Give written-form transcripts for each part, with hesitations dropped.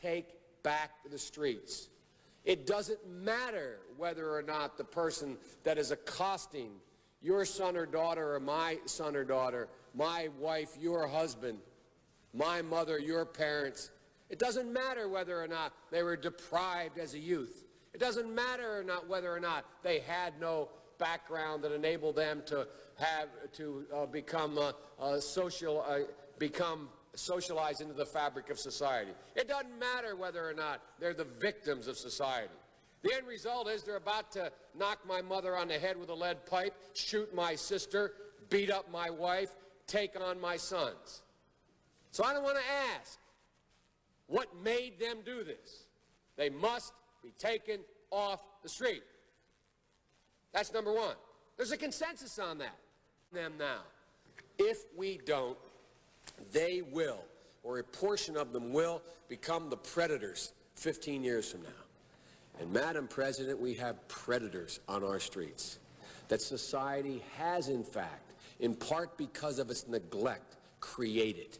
take back to the streets. It doesn't matter whether or not the person that is accosting your son or daughter or my son or daughter, my wife, your husband, my mother, your parents. It doesn't matter whether or not they were deprived as a youth. It doesn't matter whether or not they had no background that enabled them to become socialized into the fabric of society. It doesn't matter whether or not they're the victims of society. The end result is they're about to knock my mother on the head with a lead pipe, shoot my sister, beat up my wife, take on my sons. So I don't want to ask what made them do this. They must be taken off the street. That's number one. There's a consensus on that. Them now. If we don't, they will, or a portion of them will, become the predators 15 years from now. And Madam President, we have predators on our streets that society has, in fact, in part because of its neglect, created.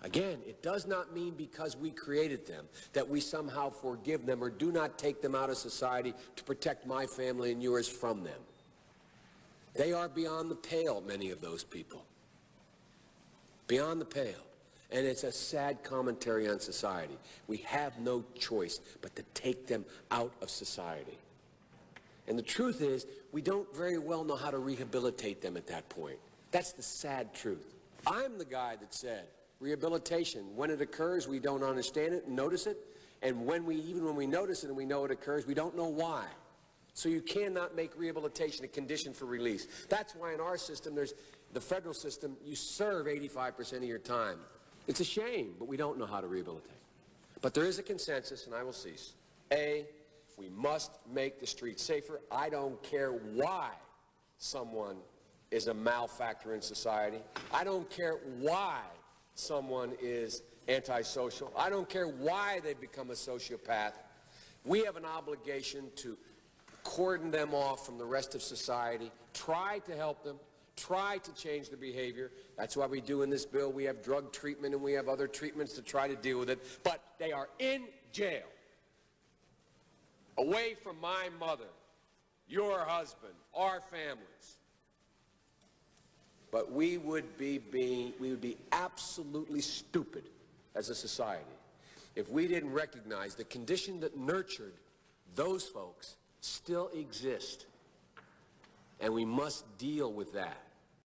Again, it does not mean because we created them that we somehow forgive them or do not take them out of society to protect my family and yours from them. They are beyond the pale, many of those people. Beyond the pale. And it's a sad commentary on society. We have no choice but to take them out of society. And the truth is, we don't very well know how to rehabilitate them at that point. That's the sad truth. I'm the guy that said, rehabilitation, when it occurs, we don't understand it and notice it. And even when we notice it and we know it occurs, we don't know why. So you cannot make rehabilitation a condition for release. That's why in our system, the federal system, you serve 85% of your time. It's a shame, but we don't know how to rehabilitate. But there is a consensus, and I will cease. A, we must make the streets safer. I don't care why someone is a malfactor in society. I don't care why someone is antisocial. I don't care why they become a sociopath. We have an obligation to cordon them off from the rest of society, try to help them, try to change their behavior. That's why we do in this bill. We have drug treatment and we have other treatments to try to deal with it. But they are in jail, away from my mother, your husband, our families. But we would be absolutely stupid as a society if we didn't recognize the condition that nurtured those folks still exist. And we must deal with that.